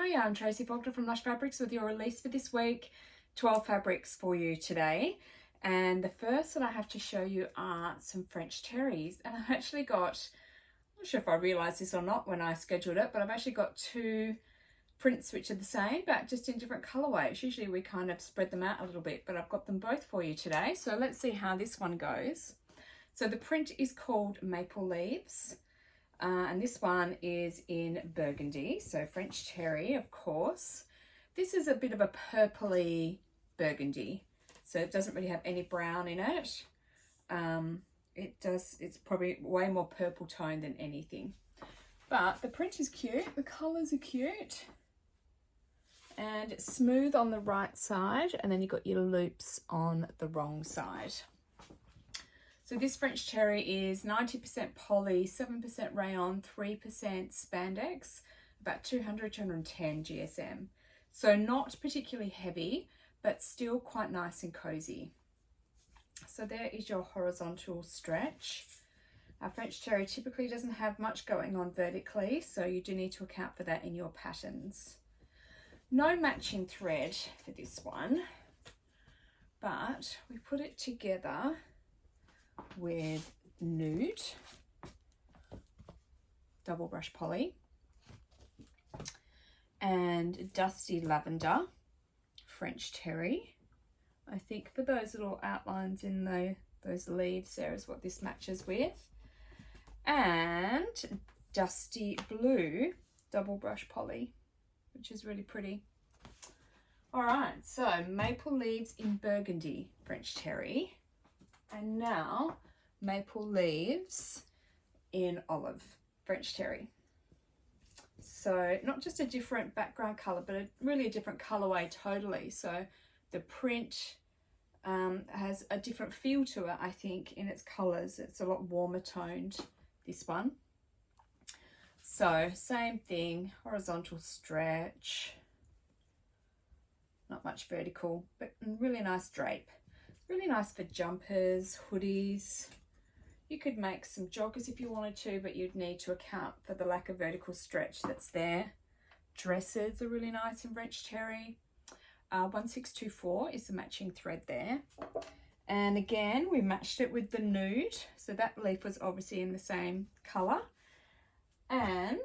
Hi, I'm Tracy Faulkner from Lush Fabrics with your release for this week. 12 fabrics for you today. And the first that I have to show you are some French terries. And I've actually got, I'm not sure if I realised this or not when I scheduled it, but I've actually got two prints which are the same, but just in different colourways. Usually we kind of spread them out a little bit, but I've got them both for you today. So let's see how this one goes. So the print is called Maple Leaves. And this one is in burgundy, so French terry, of course. This is a bit of a purpley burgundy, so it doesn't really have any brown in it. It's probably way more purple tone than anything. But the print is cute, the colours are cute. And it's smooth on the right side, and then you've got your loops on the wrong side. So this French terry is 90% poly, 7% rayon, 3% spandex, about 210 GSM. So not particularly heavy, but still quite nice and cozy. So there is your horizontal stretch. Our French terry typically doesn't have much going on vertically, so you do need to account for that in your patterns. No matching thread for this one, but we put it together with nude double brush poly and dusty lavender French terry. I think for those little outlines in those leaves there is what this matches with, and dusty blue double brush poly, which is really pretty. All right, so Maple Leaves in burgundy French terry. And now Maple Leaves in olive French terry. So not just a different background colour, but really a different colourway totally. So the print has a different feel to it, I think, in its colours. It's a lot warmer toned, this one. So same thing, horizontal stretch. Not much vertical, but really nice drape. Really nice for jumpers, hoodies. You could make some joggers if you wanted to, but you'd need to account for the lack of vertical stretch that's there. Dresses are really nice in French terry. 1624 is the matching thread there. And again, we matched it with the nude. So that leaf was obviously in the same colour. And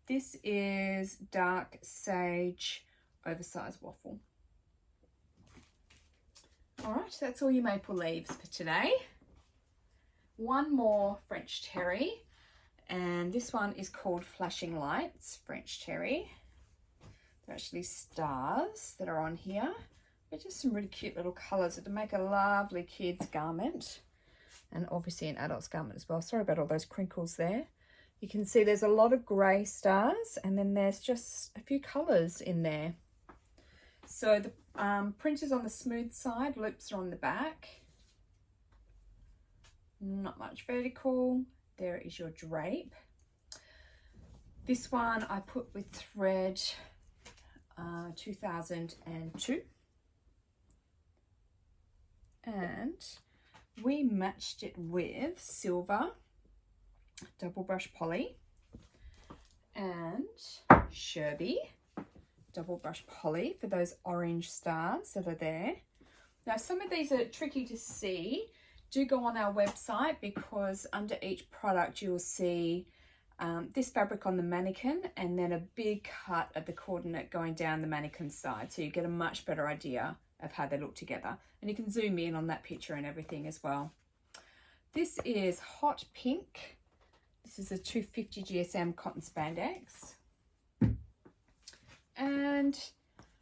this is dark sage oversized waffle. All right, that's all your maple leaves for today. One more French terry, and this one is called Flashing Lights French terry. They're actually stars that are on here. They're just some really cute little colours that make a lovely kids garment, and obviously an adult's garment as well. Sorry about all those crinkles there. You can see there's a lot of grey stars, and then there's just a few colours in there. So the print is on the smooth side, loops are on the back. Not much vertical. There is your drape. This one I put with thread 2002. And we matched it with silver double brush poly and Sherby double brush poly for those orange stars that are there. Now some of these are tricky to see. Do go on our website, because under each product you'll see this fabric on the mannequin and then a big cut at the coordinate going down the mannequin side, so you get a much better idea of how they look together, and you can zoom in on that picture and everything as well. This is hot pink. This is a 250 GSM cotton spandex. And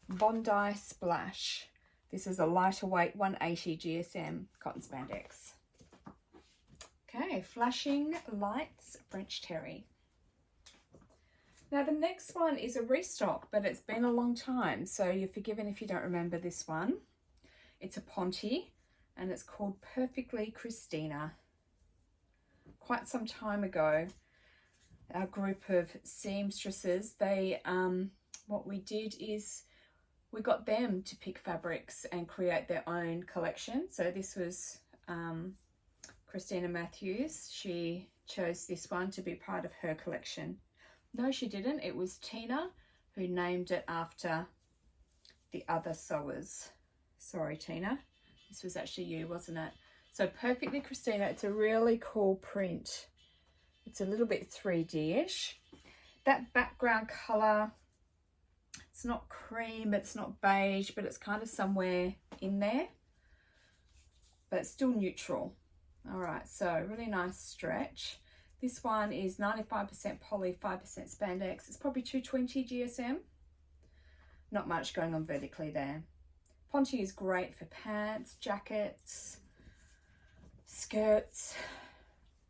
Bondi Splash. This is a lighter weight 180 GSM cotton spandex. Okay, Flashing Lights French terry. Now the next one is a restock, but it's been a long time, so you're forgiven if you don't remember this one. It's a Ponte, and it's called Perfectly Christina. Quite some time ago, our group of seamstresses, they what we did is we got them to pick fabrics and create their own collection. So this was Christina Matthews. She chose this one to be part of her collection. No, she didn't. It was Tina who named it after the other sewers. Sorry, Tina. This was actually you, wasn't it? So Perfectly Christina, it's a really cool print. It's a little bit 3D-ish. That background colour, it's not cream, it's not beige, but it's kind of somewhere in there. But it's still neutral. All right, so really nice stretch. This one is 95% poly, 5% spandex. It's probably 220 GSM. Not much going on vertically there. Ponte is great for pants, jackets, skirts,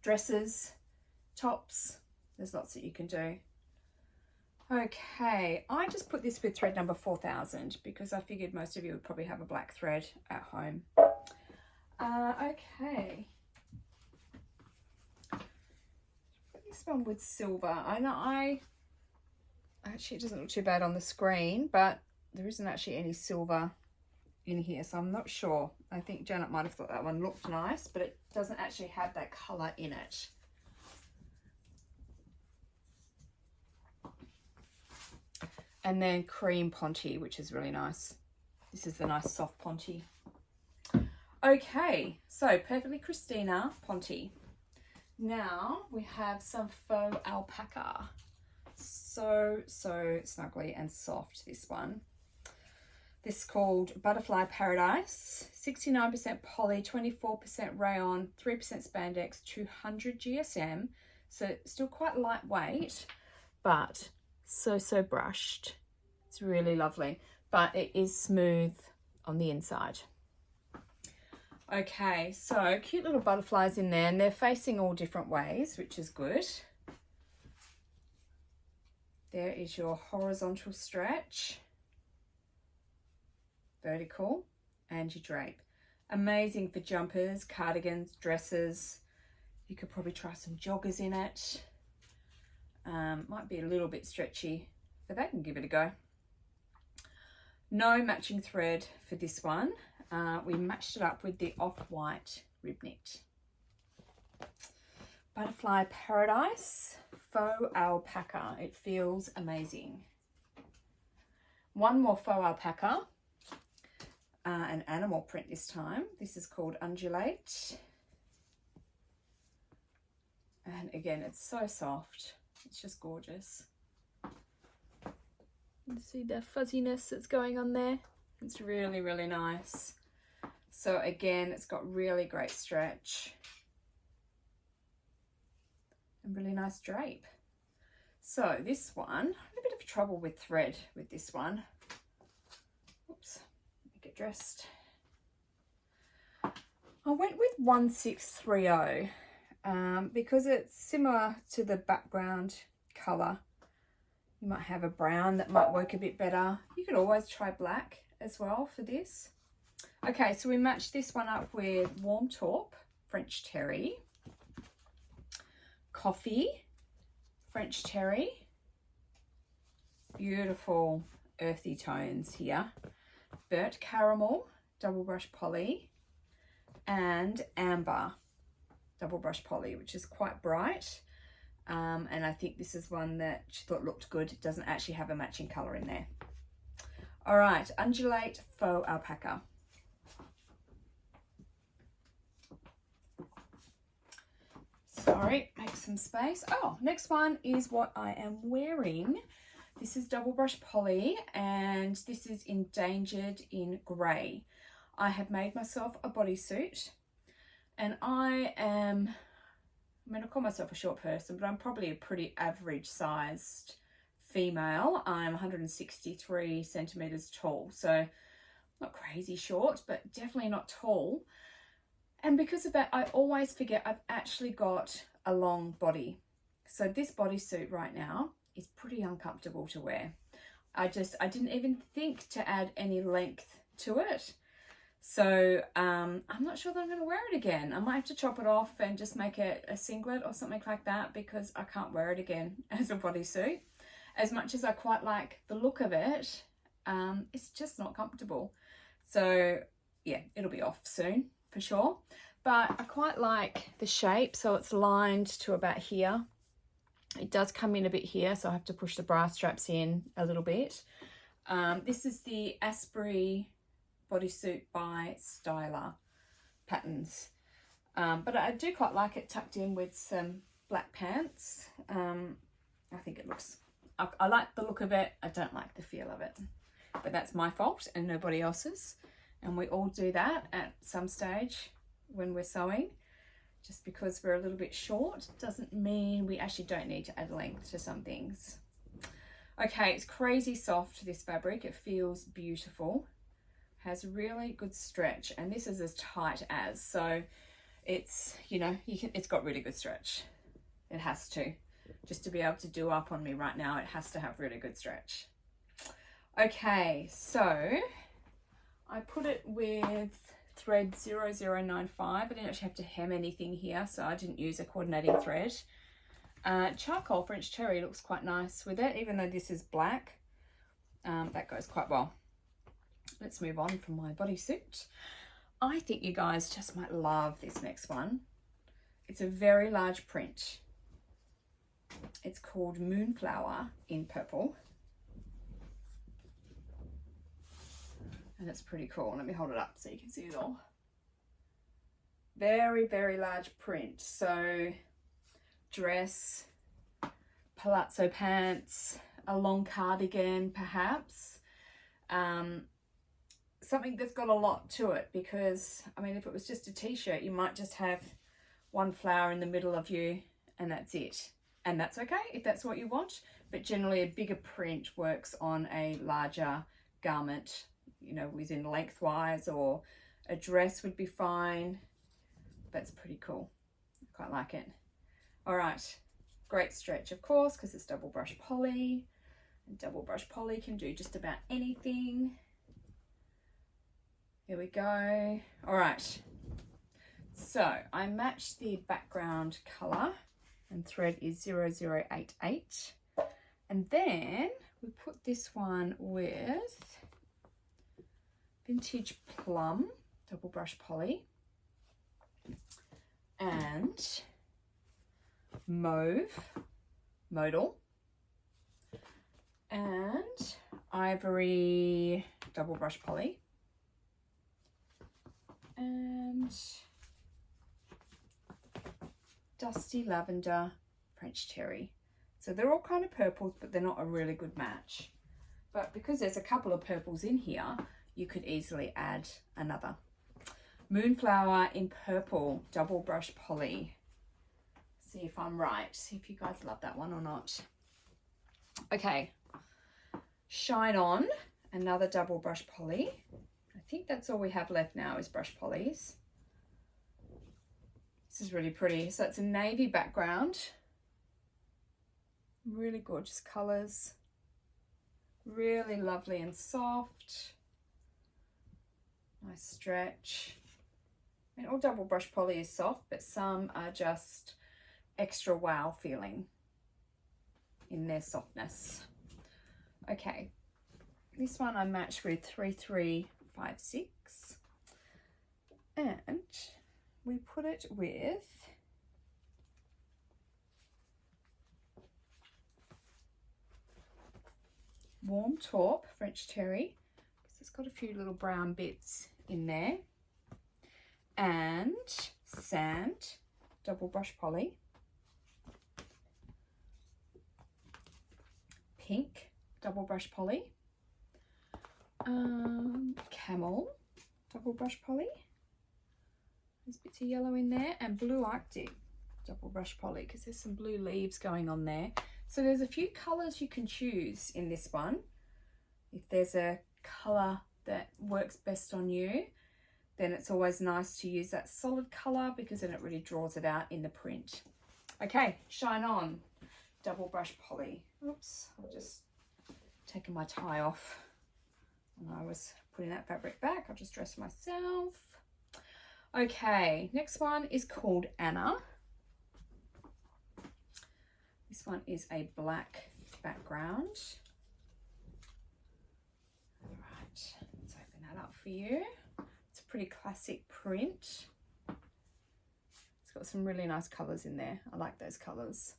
dresses, tops. There's lots that you can do. Okay, I just put this with thread number 4000 because I figured most of you would probably have a black thread at home. Okay. This one with silver. I know actually it doesn't look too bad on the screen, but there isn't actually any silver in here, so I'm not sure. I think Janet might have thought that one looked nice, but it doesn't actually have that colour in it. And then cream Ponte, which is really nice. This is the nice soft Ponte. Okay, so Perfectly Christina Ponte. Now we have some faux alpaca. So snuggly and soft, this one. This is called Butterfly Paradise. 69% poly, 24% rayon, 3% spandex, 200 GSM. So still quite lightweight, but so brushed. It's really lovely, but it is smooth on the inside. Okay, so cute little butterflies in there, and they're facing all different ways, which is good. There is your horizontal stretch, vertical, and your drape. Amazing for jumpers, cardigans, dresses. You could probably try some joggers in it. Might be a little bit stretchy, but that can give it a go. No matching thread for this one. We matched it up with the off-white rib knit. Butterfly Paradise faux alpaca. It feels amazing. One more faux alpaca, an animal print this time. This is called Undulate, and again it's so soft. It's just gorgeous. You see the fuzziness that's going on there. It's really, really nice. So again, it's got really great stretch and really nice drape. So this one, I had a bit of trouble with thread with this one. Oops, let me get dressed. I went with 1630 because it's similar to the background colour. You might have a brown that might work a bit better. You could always try black as well for this. Okay, so we matched this one up with Warm Taupe, French Terry, Coffee, French Terry, beautiful earthy tones here, Burnt Caramel, Double Brush Poly, and Amber, Double Brush Poly, which is quite bright. And I think this is one that she thought looked good. It doesn't actually have a matching colour in there. All right, Undulate Faux Alpaca. Sorry, make some space. Oh, next one is what I am wearing. This is Double Brush Poly, and this is Endangered in Grey. I have made myself a bodysuit, and I call myself a short person, but I'm probably a pretty average sized female. I'm 163 centimeters tall, so not crazy short, but definitely not tall. And because of that, I always forget I've actually got a long body. So this bodysuit right now is pretty uncomfortable to wear. I didn't even think to add any length to it. So I'm not sure that I'm going to wear it again. I might have to chop it off and just make it a singlet or something like that, because I can't wear it again as a bodysuit. As much as I quite like the look of it, it's just not comfortable. So yeah, it'll be off soon for sure. But I quite like the shape. So it's lined to about here. It does come in a bit here, so I have to push the bra straps in a little bit. This is the Asprey bodysuit by Styler Patterns. But I do quite like it tucked in with some black pants. I think it looks, I like the look of it. I don't like the feel of it, but that's my fault and nobody else's. And we all do that at some stage when we're sewing. Just because we're a little bit short doesn't mean we actually don't need to add length to some things. Okay, it's crazy soft, this fabric. It feels beautiful. Has really good stretch, and this is as tight as, so it's, you know, it's got really good stretch. It has to. Just to be able to do up on me right now, it has to have really good stretch. Okay, so I put it with thread 0095. I didn't actually have to hem anything here, so I didn't use a coordinating thread. Charcoal French Terry looks quite nice with it, even though this is black. That goes quite well. Let's move on from my bodysuit. I think you guys just might love this next one. It's a very large print. It's called Moonflower in purple. And it's pretty cool. Let me hold it up so you can see it all. Very, very large print. So dress, palazzo pants, a long cardigan perhaps. Something that's got a lot to it, because I mean, if it was just a t-shirt, you might just have one flower in the middle of you and that's it. And that's okay if that's what you want, but generally a bigger print works on a larger garment, you know, within lengthwise, or a dress would be fine. That's pretty cool. I quite like it. All right, great stretch, of course, because it's double brush poly, and double brush poly can do just about anything. Here we go. All right, so I matched the background color, and thread is 0088, and then we put this one with Vintage Plum double brush poly and mauve modal and ivory double brush poly and dusty lavender French terry. So they're all kind of purples, but they're not a really good match. But because there's a couple of purples in here, you could easily add another. Moonflower in purple double brush poly. See if I'm right, see if you guys love that one or not. Okay, Shine On, another double brush poly. I think that's all we have left now is brush polys. This is really pretty. So it's a navy background. Really gorgeous colours. Really lovely and soft. Nice stretch. And all double brush poly is soft, but some are just extra wow feeling in their softness. Okay, this one I matched with 3356, and we put it with Warm Taupe French Terry, because it's got a few little brown bits in there, and Sand double brush poly, Pink double brush poly, Camel double brush poly, there's bits of yellow in there, and Blue Arctic double brush poly, because there's some blue leaves going on there. So there's a few colours you can choose in this one. If there's a colour that works best on you, then it's always nice to use that solid colour, because then it really draws it out in the print. Okay, Shine On double brush poly. Oops, I've just taken my tie off when I was putting that fabric back. I'll just dress myself. Okay, next one is called Anna. This one is a black background. All right, let's open that up for you. It's a pretty classic print. It's got some really nice colours in there. I like those colours.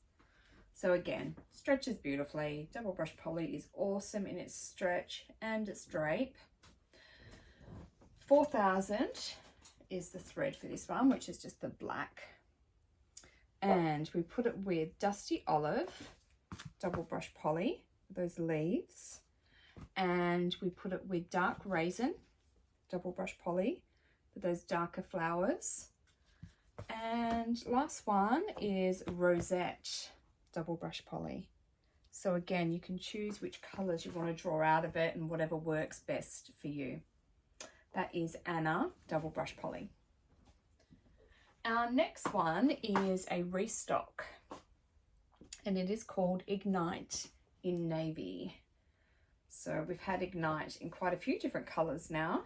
So again, stretches beautifully. Double brush poly is awesome in its stretch and its drape. 4000 is the thread for this one, which is just the black. And we put it with Dusty Olive, double brush poly, those leaves. And we put it with Dark Raisin, double brush poly, for those darker flowers. And last one is Rosette, double brush poly. So again, you can choose which colours you want to draw out of it and whatever works best for you. That is Anna, double brush poly. Our next one is a restock, and it is called Ignite in Navy. So we've had Ignite in quite a few different colours now.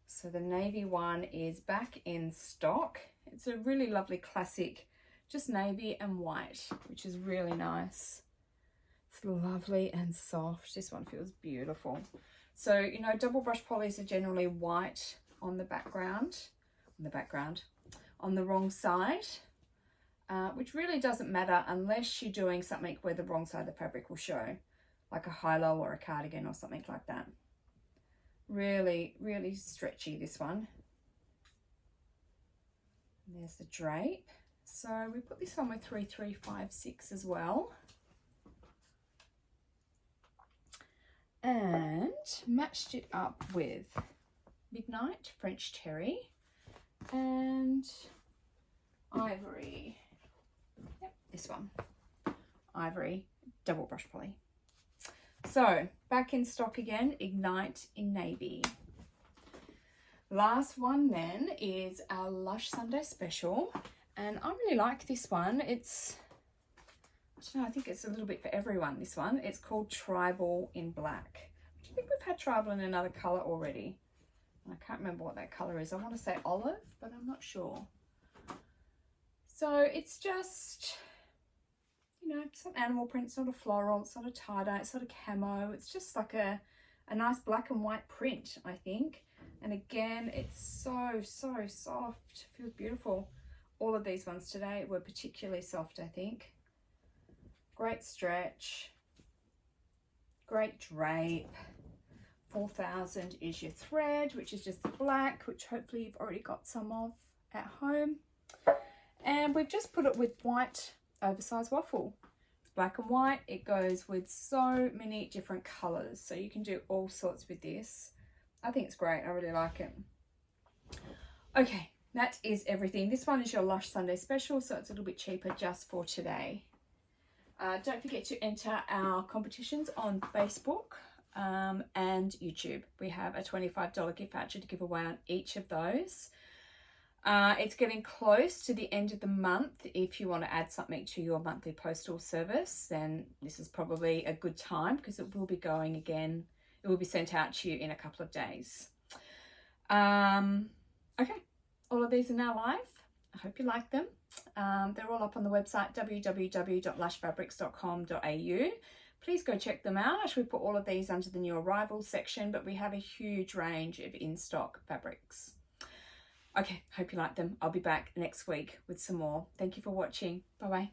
So the navy one is back in stock. It's a really lovely classic, just navy and white, which is really nice. It's lovely and soft. This one feels beautiful. So, you know, double brush polys are generally white on the background, on the wrong side, which really doesn't matter unless you're doing something where the wrong side of the fabric will show, like a high-low or a cardigan or something like that. Really, really stretchy, this one. And there's the drape. So we put this on with 3356 as well. And matched it up with Midnight French Terry and Ivory. Yep, this one. Ivory, double brush poly. So back in stock again, Ignite in Navy. Last one then is our Lush Sunday Special, and I really like this one. It's, I don't know, I think it's a little bit for everyone, this one. It's called Tribal in Black. I think we've had Tribal in another colour already. I can't remember what that colour is. I want to say olive, but I'm not sure. So it's just, you know, it's not animal print, it's not a floral, it's not a tie-dye, it's not a camo. It's just like a nice black and white print, I think. And again, it's so, so soft. It feels beautiful. All of these ones today were particularly soft, I think. Great stretch. Great drape. 4000 is your thread, which is just the black, which hopefully you've already got some of at home. And we've just put it with white oversized waffle. It's black and white. It goes with so many different colours, so you can do all sorts with this. I think it's great. I really like it. Okay, that is everything. This one is your Lush Sunday Special, so it's a little bit cheaper just for today. Don't forget to enter our competitions on Facebook and YouTube. We have a $25 gift voucher to give away on each of those. It's getting close to the end of the month. If you want to add something to your monthly postal service, then this is probably a good time, because it will be going again. It will be sent out to you in a couple of days. Okay, all of these are now live. I hope you like them. They're all up on the website www.lushfabrics.com.au. Please go check them out. We put all of these under the new arrivals section, but we have a huge range of in-stock fabrics. Okay, hope you like them. I'll be back next week with some more. Thank you for watching. Bye-bye.